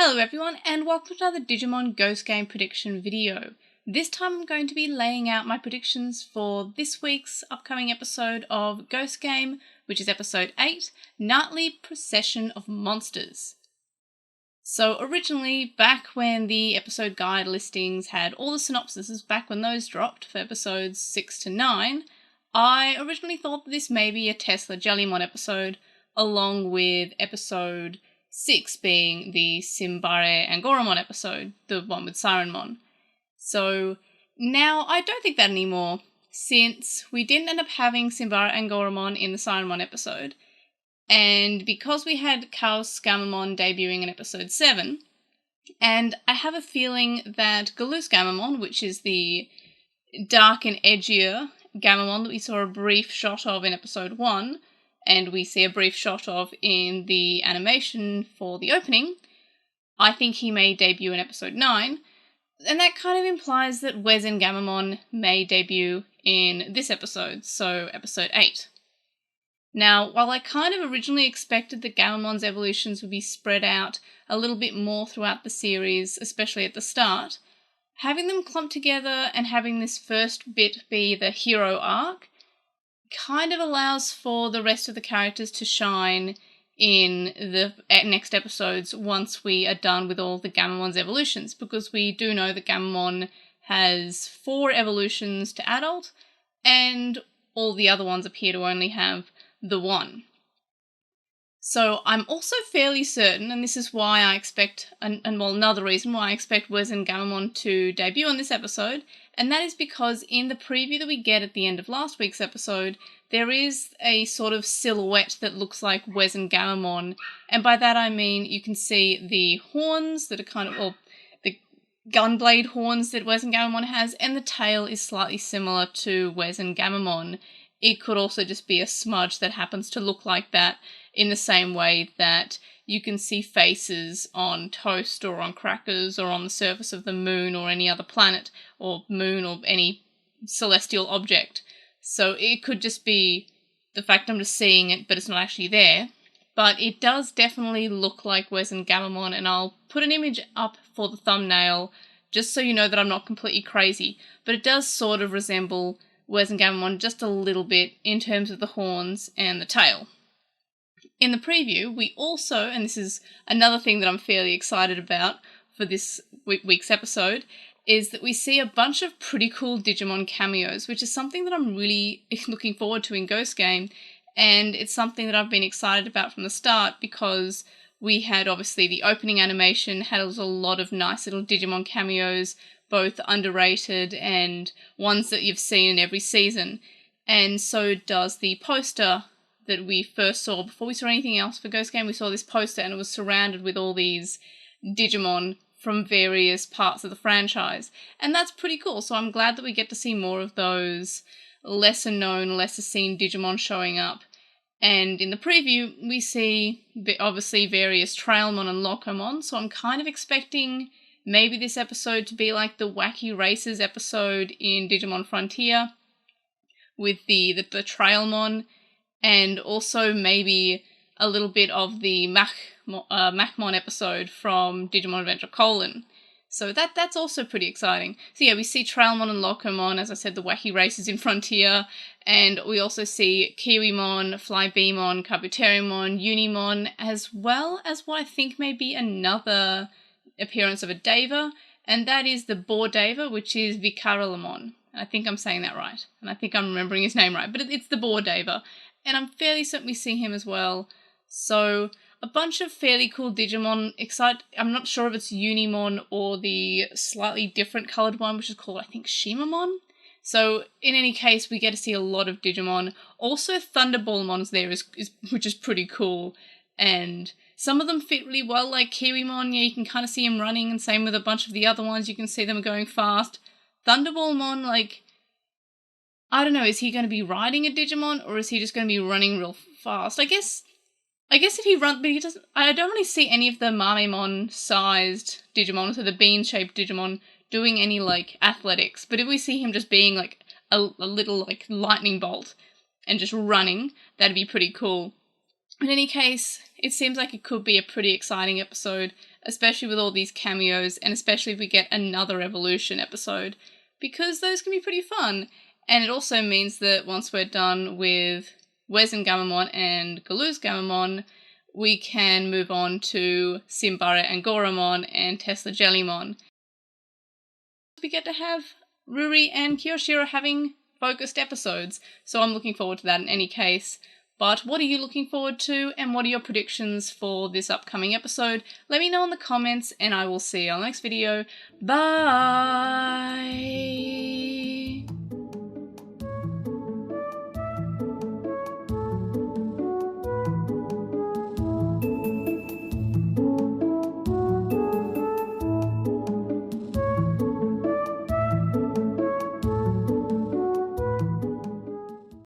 Hello everyone, and welcome to another Digimon Ghost Game prediction video. This time I'm going to be laying out my predictions for this week's upcoming episode of Ghost Game, which is episode 8, Nightly Procession of Monsters. So originally, back when the episode guide listings had all the synopsises, back when those dropped for episodes 6 to 9, I originally thought that this may be a Tesla Jellymon episode, along with episode 6 being the Simbare Angoramon episode, the one with Sirenmon. So now I don't think that anymore, since we didn't end up having Simbare Angoramon in the Sirenmon episode, and because we had Chaos Gammamon debuting in episode 7, and I have a feeling that Galus Gammamon, which is the dark and edgier Gammamon that we saw a brief shot of in episode 1, and we see a brief shot of in the animation for the opening, I think he may debut in episode 9, and that kind of implies that Wezen Gammamon may debut in this episode, so episode 8. Now, while I kind of originally expected that Gammamon's evolutions would be spread out a little bit more throughout the series, especially at the start, having them clumped together and having this first bit be the hero arc kind of allows for the rest of the characters to shine in the next episodes once we are done with all the Gammamon's evolutions, because we do know that Gammamon has 4 evolutions to adult, and all the other ones appear to only have the 1. So I'm also fairly certain, and this is why I expect, another reason why I expect Wezen Gammamon to debut on this episode, and that is because in the preview that we get at the end of last week's episode, there is a sort of silhouette that looks like Wezen Gammamon, and by that I mean you can see the horns that are kind of, or the gunblade horns that Wezen Gammamon has, and the tail is slightly similar to Wezen Gammamon. It could also just be a smudge that happens to look like that, in the same way that you can see faces on toast or on crackers or on the surface of the moon or any other planet or moon or any celestial object. So it could just be the fact I'm just seeing it, but it's not actually there. But it does definitely look like Wezen Gammamon, and I'll put an image up for the thumbnail just so you know that I'm not completely crazy. But it does sort of resemble Wezen Gammamon just a little bit in terms of the horns and the tail. In the preview, we also, and this is another thing that I'm fairly excited about for this week's episode, is that we see a bunch of pretty cool Digimon cameos, which is something that I'm really looking forward to in Ghost Game, and it's something that I've been excited about from the start because we had, obviously, the opening animation had a lot of nice little Digimon cameos, both underrated and ones that you've seen in every season, and so does the poster that we first saw. Before we saw anything else for Ghost Game, we saw this poster and it was surrounded with all these Digimon from various parts of the franchise. And that's pretty cool, so I'm glad that we get to see more of those lesser known, lesser seen Digimon showing up. And in the preview, we see obviously various Trailmon and Locomon, so I'm kind of expecting maybe this episode to be like the Wacky Races episode in Digimon Frontier with the Trailmon, and also maybe a little bit of the Machmon episode from Digimon Adventure : So that's also pretty exciting. So yeah, we see Trailmon and Locomon, as I said, the Wacky Races in Frontier, and we also see Kiwimon, Flybemon, Kabuterimon, Unimon, as well as what I think may be another appearance of a Deva, and that is the Boar Deva, which is Vicaralamon. I think I'm saying that right, and I think I'm remembering his name right, but it's the Boar Deva, and I'm fairly certain we see him as well. So a bunch of fairly cool Digimon. I'm not sure if it's Unimon or the slightly different coloured one, which is called, I think, Shimamon. So in any case, we get to see a lot of Digimon. Also, Thunderball Mon's there, which is pretty cool, and some of them fit really well, like Kiwimon. Yeah, you can kind of see him running, and same with a bunch of the other ones. You can see them going fast. Thunderball Mon, like, I don't know, is he going to be riding a Digimon, or is he just going to be running real fast? I guess if he runs, but he doesn't. I don't really see any of the Mamemon-sized Digimon, so the bean-shaped Digimon, doing any, like, athletics. But if we see him just being, like, a little, like, lightning bolt and just running, that'd be pretty cool. In any case, it seems like it could be a pretty exciting episode, especially with all these cameos, and especially if we get another Evolution episode, because those can be pretty fun. And it also means that once we're done with Wezen Gammamon and Galoo's Gammamon, we can move on to Simbara and Goramon and Tesla Jellymon. We get to have Ruri and Kiyoshiro having focused episodes, so I'm looking forward to that in any case. But what are you looking forward to, and what are your predictions for this upcoming episode? Let me know in the comments, and I will see you on the next video. Bye!